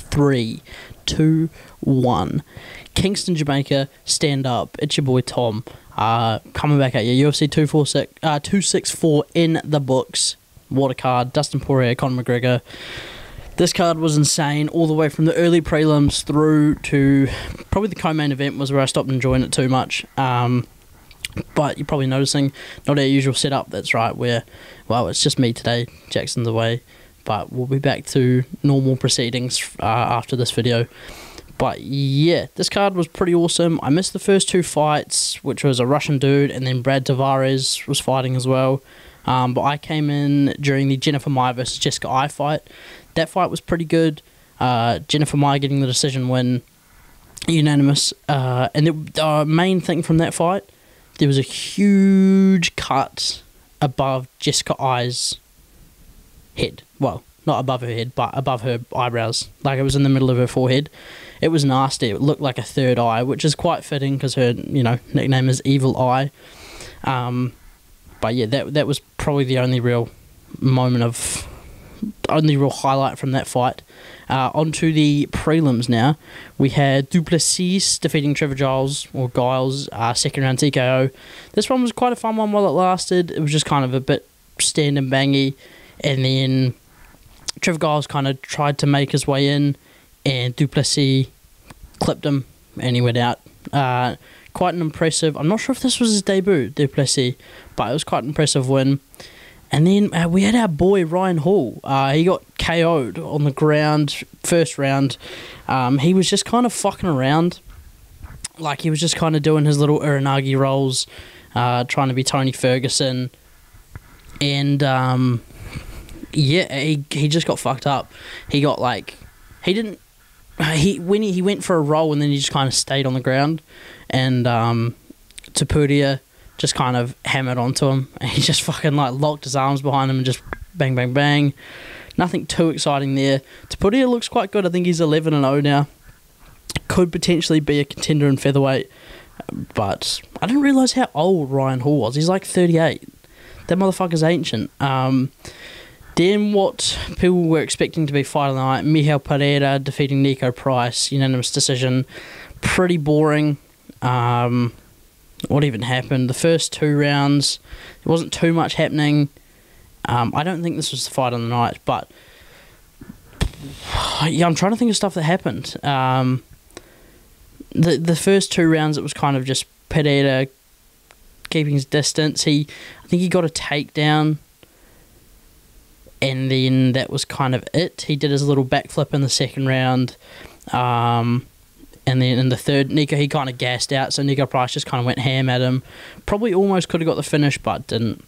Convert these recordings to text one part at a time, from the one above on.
3, 2, 1. Kingston, Jamaica, stand up. It's your boy Tom. Coming back at you. UFC 264 in the books. What a card. Dustin Poirier, Conor McGregor. This card was insane, all the way from the early prelims through to probably the co-main event was where I stopped enjoying it too much. But you're probably noticing, not our usual setup, that's right, where, well, it's just me today, Jackson's away, but we'll be back to normal proceedings after this video. But yeah, this card was pretty awesome. I missed the first two fights, which was a Russian dude, and then Brad Tavares was fighting as well. But I came in during the Jennifer Maia versus Jessica Eye fight. That fight was pretty good. Jennifer Maia getting the decision win, unanimous. And the main thing from that fight, there was a huge cut above Jessica Eye's head. Well, not above her head, but above her eyebrows. Like, it was in the middle of her forehead. It was nasty. It looked like a third eye, which is quite fitting because her, nickname is Evil Eye. But yeah, that was probably the only real highlight from that fight. Onto the prelims now. We had Duplessis defeating Trevor Giles, second round TKO. This one was quite a fun one while it lasted. It was just kind of a bit stand and bangy. And then Trevor Giles kind of tried to make his way in, and Duplessis clipped him, and he went out. Quite an impressive... I'm not sure if this was his debut, Duplessis, but it was quite an impressive win. And then we had our boy Ryan Hall. He got KO'd on the ground, first round. He was just kind of fucking around. Like, he was just kind of doing his little Uranagi rolls, trying to be Tony Ferguson. And, he just got fucked up. He got, like... He went for a roll and then he just kind of stayed on the ground. And Topuria just kind of hammered onto him, and he just fucking locked his arms behind him and just bang, bang, bang. Nothing too exciting there. Topuria looks quite good. I think he's 11-0 now. Could potentially be a contender in featherweight, but I didn't realise how old Ryan Hall was. He's like 38. That motherfucker's ancient. Then what people were expecting to be fight of the night, Miguel Pereira defeating Nico Price, unanimous decision. Pretty boring. What even happened? The first two rounds, there wasn't too much happening. I don't think this was the fight of the night, but yeah, I'm trying to think of stuff that happened. The first two rounds, it was kind of just Pereira keeping his distance. I think he got a takedown, and then that was kind of it. He did his little backflip in the second round. And then in the third, he kind of gassed out, so Nico Price just kind of went ham at him. Probably almost could have got the finish, but didn't.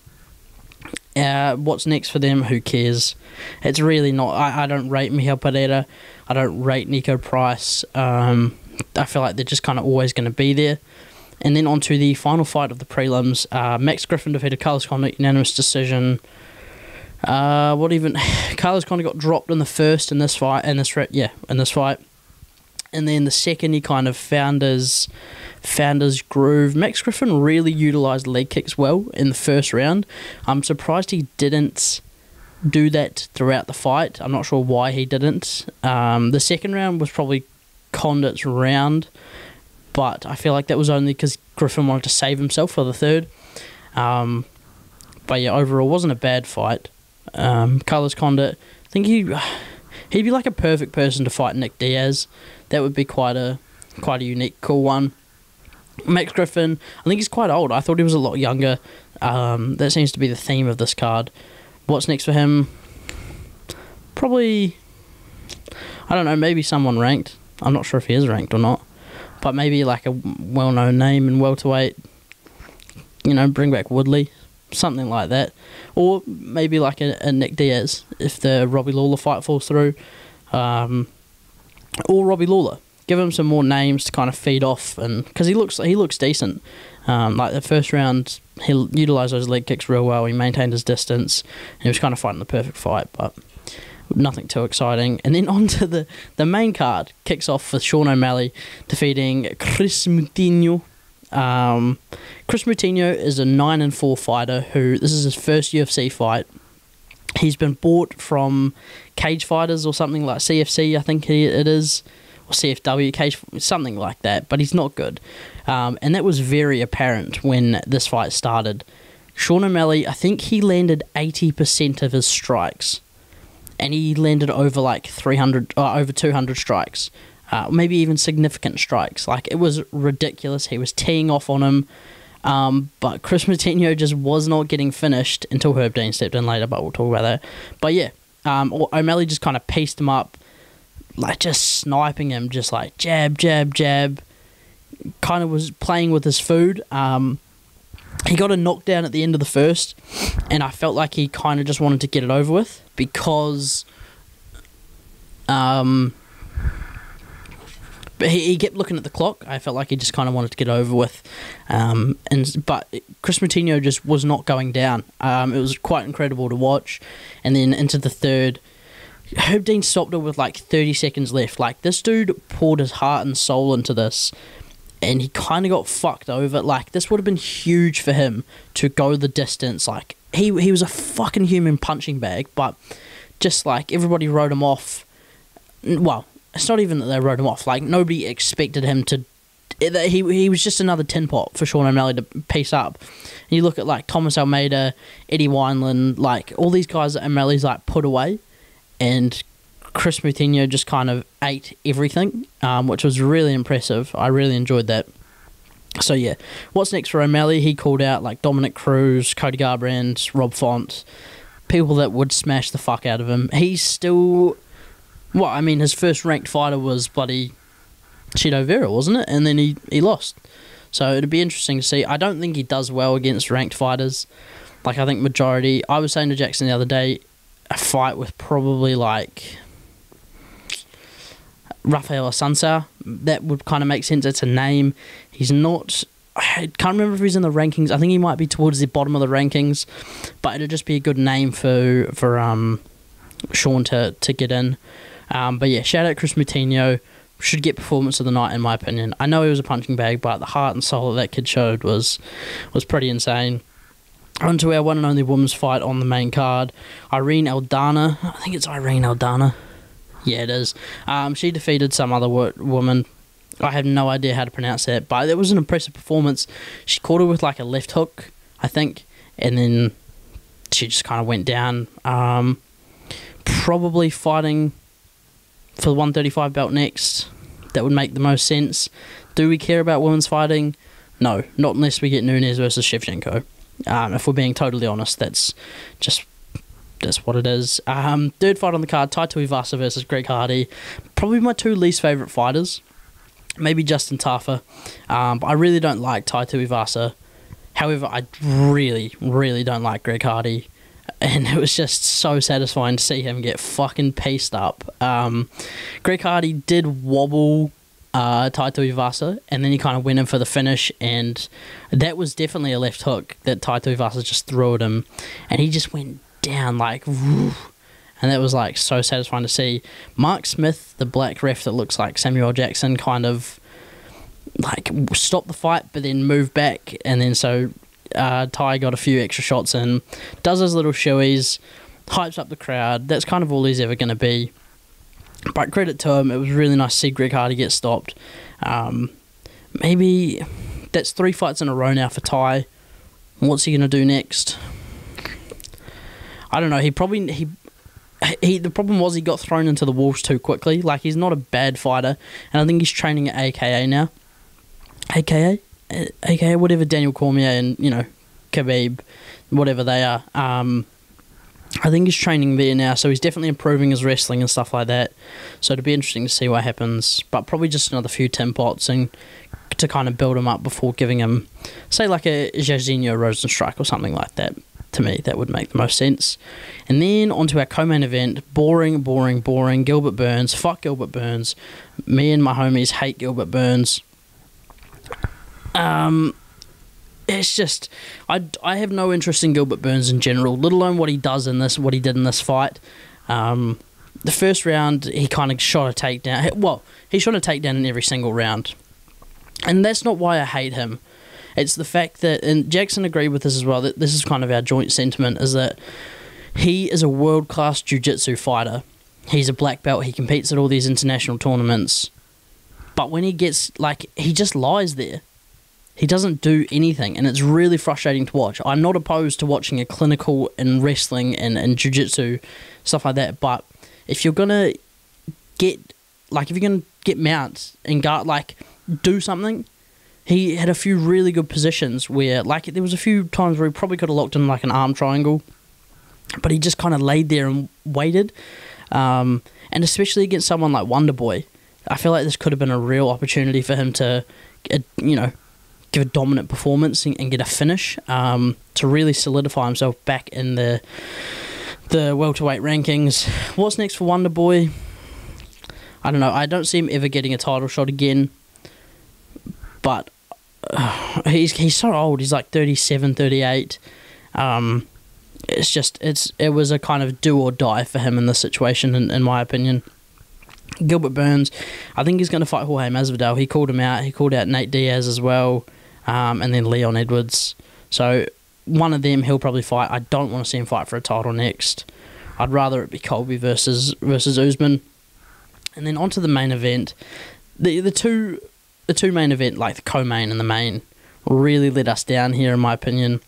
What's next for them? Who cares? It's really not... I don't rate Miguel Pereira. I don't rate Nico Price. I feel like they're just kind of always going to be there. And then on to the final fight of the prelims. Max Griffin defeated Carlos Condit, unanimous decision. Carlos Condit got dropped in the first in this fight. In this fight. And then the second, he kind of found his groove. Max Griffin really utilised leg kicks well in the first round. I'm surprised he didn't do that throughout the fight. I'm not sure why he didn't. The second round was probably Condit's round, but I feel like that was only because Griffin wanted to save himself for the third. But yeah, overall, wasn't a bad fight. Carlos Condit, I think he'd be like a perfect person to fight Nick Diaz. That would be quite a unique, cool one. Max Griffin, I think he's quite old. I thought he was a lot younger. That seems to be the theme of this card. What's next for him? Probably, I don't know, maybe someone ranked. I'm not sure if he is ranked or not. But maybe like a well-known name in welterweight. Bring back Woodley. Something like that. Or maybe like a Nick Diaz if the Robbie Lawler fight falls through. Or Robbie Lawler. Give him some more names to kind of feed off, and because he looks decent. Like the first round, he utilised those leg kicks real well. He maintained his distance. And he was kind of fighting the perfect fight, but nothing too exciting. And then on to the main card. Kicks off with Sean O'Malley defeating Chris Moutinho. Chris Moutinho is a 9-4 fighter who, this is his first UFC fight. He's been bought from Cage Fighters or something like CFC, I think it is, or CFW, Cage, something like that, but he's not good. And that was very apparent when this fight started. Sean O'Malley, I think he landed 80% of his strikes, and he landed over like 300, over 200 strikes, maybe even significant strikes. Like, it was ridiculous. He was teeing off on him. But Chris Moutinho just was not getting finished until Herb Dean stepped in later, but we'll talk about that. But yeah, O'Malley just kind of pieced him up, like just sniping him, just like jab, jab, jab. Kind of was playing with his food. He got a knockdown at the end of the first, and I felt like he kind of just wanted to get it over with because but he kept looking at the clock. I felt like he just kind of wanted to get over with. But Chris Moutinho just was not going down. It was quite incredible to watch. And then into the third, Herb Dean stopped it with like 30 seconds left. Like, this dude poured his heart and soul into this, and he kind of got fucked over. Like, this would have been huge for him to go the distance. Like, he was a fucking human punching bag, but just like everybody wrote him off. Well, it's not even that they wrote him off. Like, nobody expected him to... He was just another tin pot for Sean O'Malley to piece up. And you look at, like, Thomas Almeida, Eddie Wineland, like, all these guys that O'Malley's, like, put away. And Chris Moutinho just kind of ate everything, which was really impressive. I really enjoyed that. So, yeah. What's next for O'Malley? He called out, like, Dominic Cruz, Cody Garbrandt, Rob Font, people that would smash the fuck out of him. He's still... Well, I mean, his first ranked fighter was bloody Chito Vera, wasn't it? And then he lost. So it'd be interesting to see. I don't think he does well against ranked fighters. Like, I think majority... I was saying to Jackson the other day, a fight with probably, like, Rafael Assunção, that would kind of make sense. It's a name. He's not... I can't remember if he's in the rankings. I think he might be towards the bottom of the rankings. But it'd just be a good name for Sean to get in. But yeah, shout out Chris Moutinho. Should get performance of the night, in my opinion. I know he was a punching bag, but the heart and soul that kid showed was pretty insane. On to our one and only women's fight on the main card. Irene Aldana. I think it's Irene Aldana. Yeah, it is. She defeated some other woman. I have no idea how to pronounce that, but it was an impressive performance. She caught her with like a left hook, I think, and then she just kind of went down. Probably fighting for the 135 belt next. That would make the most sense. Do we care about women's fighting? No, not unless we get Nunes versus Shevchenko. If we're being totally honest, that's what it is. Third fight on the card, Tai Tuivasa versus Greg Hardy. Probably my two least favourite fighters. Maybe Justin Tafa. But I really don't like Tai Tuivasa. However, I really, really don't like Greg Hardy. And it was just so satisfying to see him get fucking pieced up. Greg Hardy did wobble Tai Tuivasa, and then he kind of went in for the finish, and that was definitely a left hook that Tai Tuivasa just threw at him, and he just went down like, whoo, and that was like so satisfying to see. Mark Smith, the black ref that looks like Samuel Jackson, kind of like stopped the fight, but then moved back, and then so Ty got a few extra shots in, does his little shoeies, hypes up the crowd. That's kind of all he's ever going to be. But credit to him, it was really nice to see Greg Hardy get stopped. Maybe that's 3 fights in a row now for Ty. What's he going to do next? I don't know. The problem was he got thrown into the wolves too quickly. Like, he's not a bad fighter, and I think he's training at AKA now. AKA, whatever Daniel Cormier and, you know, Khabib, whatever they are. I think he's training there now, so he's definitely improving his wrestling and stuff like that. So it'll be interesting to see what happens, but probably just another few tin pots and to kind of build him up before giving him, say, like a Jairzinho Rosenstrike or something like that. To me, that would make the most sense. And then onto our co-main event. Boring. Gilbert Burns. Fuck Gilbert Burns. Me and my homies hate Gilbert Burns. It's just, I have no interest in Gilbert Burns in general, let alone what he did in this fight. The first round, he kind of shot a takedown. Well, he shot a takedown in every single round. And that's not why I hate him. It's the fact that, and Jackson agreed with this as well, that this is kind of our joint sentiment, is that He is a world-class jiu-jitsu fighter. He's a black belt. He competes at all these international tournaments. But when he gets, like, he just lies there. He doesn't do anything, and it's really frustrating to watch. I'm not opposed to watching a clinical in wrestling and jiu-jitsu, stuff like that, but if you're going to get mounts and guard, like, do something, he had a few really good positions where, like, there was a few times where he probably could have locked in, like, an arm triangle, but he just kind of laid there and waited, and especially against someone like Wonderboy, I feel like this could have been a real opportunity for him to, give a dominant performance and get a finish, to really solidify himself back in the welterweight rankings. What's next for Wonderboy? I don't know. I don't see him ever getting a title shot again, but he's so old. He's like 37, 38. It was a kind of do or die for him in this situation, in my opinion. Gilbert Burns, I think he's going to fight Jorge Masvidal. He called him out. He called out Nate Diaz as well, and then Leon Edwards. So one of them he'll probably fight. I don't want to see him fight for a title next. I'd rather it be Colby versus Usman. And then on to the main event. The two main event, like the co-main and the main, really let us down here in my opinion.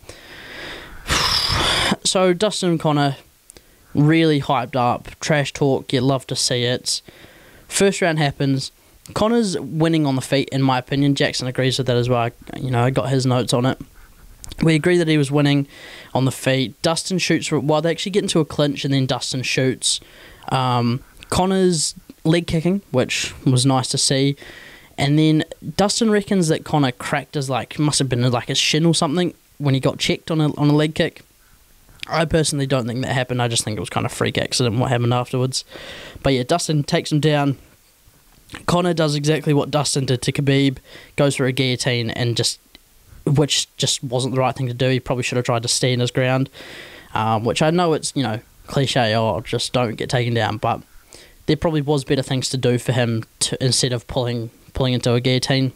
So Dustin and Conor, really hyped up, trash talk, you love to see it. First round happens, Conor's winning on the feet in my opinion. Jackson agrees with that as well. I got his notes on it. We agree that he was winning on the feet. Dustin shoots for, well, they actually get into a clinch and then Dustin shoots. Conor's leg kicking, which was nice to see. And then Dustin reckons that Conor cracked his, must have been like his shin or something when he got checked on a leg kick. I personally don't think that happened. I just think it was kind of freak accident what happened afterwards. But yeah, Dustin takes him down. Conor does exactly what Dustin did to Khabib, goes for a guillotine, and which just wasn't the right thing to do. He probably should have tried to stand his ground, which I know it's, cliche, just don't get taken down, but there probably was better things to do for him instead of pulling into a guillotine.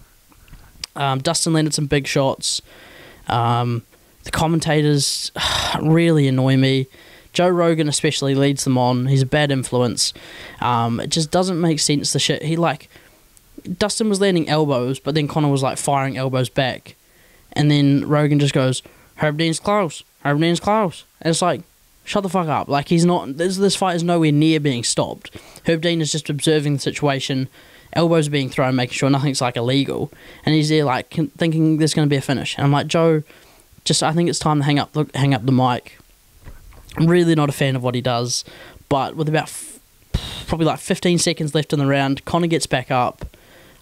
Dustin landed some big shots. The commentators really annoy me. Joe Rogan especially leads them on. He's a bad influence. It just doesn't make sense, the shit. Dustin was landing elbows, but then Conor was firing elbows back. And then Rogan just goes, Herb Dean's close. Herb Dean's close. And it's like, shut the fuck up. He's not, this fight is nowhere near being stopped. Herb Dean is just observing the situation. Elbows are being thrown, making sure nothing's illegal. And he's there thinking there's going to be a finish. And I'm like, Joe, I think it's time to hang up the mic. I'm really not a fan of what he does, but with about probably 15 seconds left in the round, Conor gets back up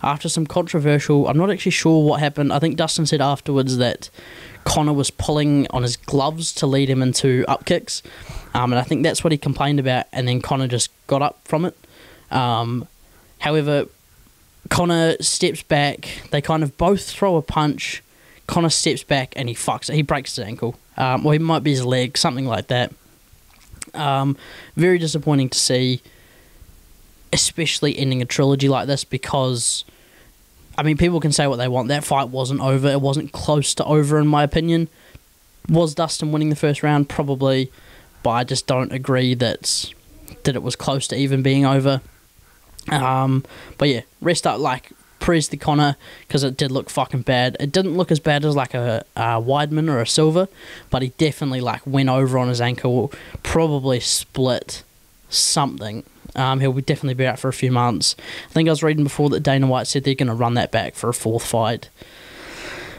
after some controversial, I'm not actually sure what happened. I think Dustin said afterwards that Conor was pulling on his gloves to lead him into up kicks, and I think that's what he complained about, and then Conor just got up from it. However, Conor steps back, they kind of both throw a punch. Conor steps back and he fucks it. He breaks his ankle. Or he might be his leg, something like that. Very disappointing to see, especially ending a trilogy like this, because, people can say what they want. That fight wasn't over. It wasn't close to over, in my opinion. Was Dustin winning the first round? Probably. But I just don't agree that it was close to even being over. But yeah, rest up, praise to Conor, because it did look fucking bad. It didn't look as bad as a Weidman or a Silva, but he definitely went over on his ankle, probably split something. He'll definitely be out for a few months. I think I was reading before that Dana White said they're going to run that back for a fourth fight.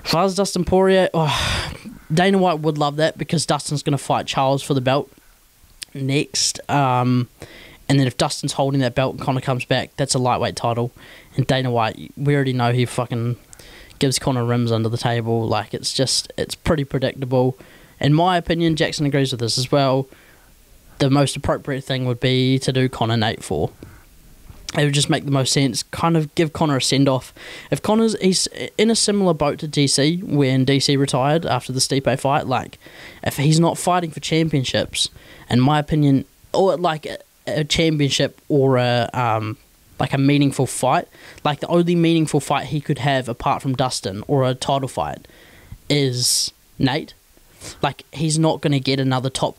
As far as Dustin Poirier, Dana White would love that, because Dustin's going to fight Charles for the belt next. And then if Dustin's holding that belt and Conor comes back, that's a lightweight title. And Dana White, we already know he fucking gives Conor rims under the table. It's pretty predictable. In my opinion, Jackson agrees with this as well. The most appropriate thing would be to do Conor Nate 4. It would just make the most sense. Kind of give Conor a send-off. If he's in a similar boat to DC, when DC retired after the Stipe fight, if he's not fighting for championships, in my opinion, or a championship or a meaningful fight, the only meaningful fight he could have apart from Dustin or a title fight is Nate. He's not going to get another top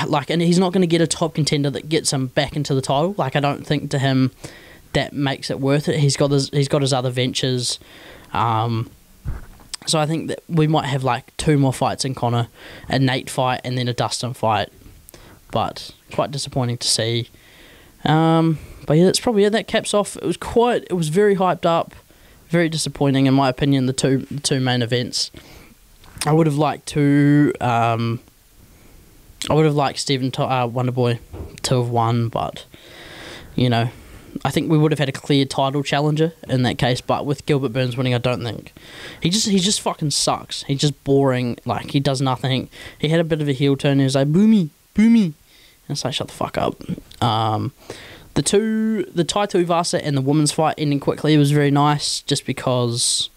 like, and he's not going to get a top contender that gets him back into the title. Like, I don't think to him that makes it worth it. He's got his other ventures. So I think that we might have like 2 more fights in Conor, a Nate fight and then a Dustin fight. But quite disappointing to see. But yeah, that's probably it. That caps off. It was very hyped up, very disappointing in my opinion. The two main events. I would have liked Stephen Wonderboy to have won, but you know, I think we would have had a clear title challenger in that case. But with Gilbert Burns winning, I don't think he just fucking sucks. He's just boring. Like, he does nothing. He had a bit of a heel turn. He was like boomy. And it's like, shut the fuck up. The Tai Tuivasa and the women's fight ending quickly was very nice, just because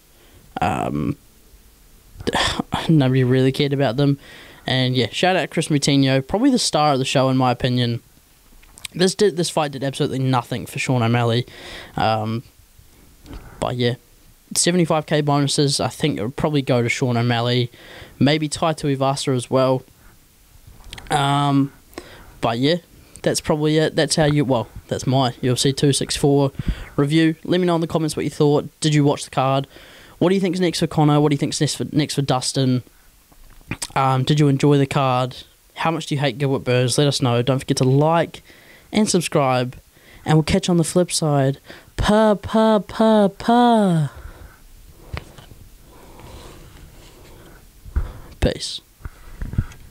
nobody really cared about them. And yeah, shout out Chris Moutinho, probably the star of the show in my opinion. This fight did absolutely nothing for Sean O'Malley. But yeah, 75k bonuses. I think it would probably go to Sean O'Malley, maybe Tai Tuivasa as well. But yeah, that's probably it. That's my UFC 264 review. Let me know in the comments what you thought. Did you watch the card? What do you think's next for Conor? What do you think's next for Dustin? Did you enjoy the card? How much do you hate Gilbert Burns? Let us know. Don't forget to like and subscribe, and we'll catch you on the flip side. Peace.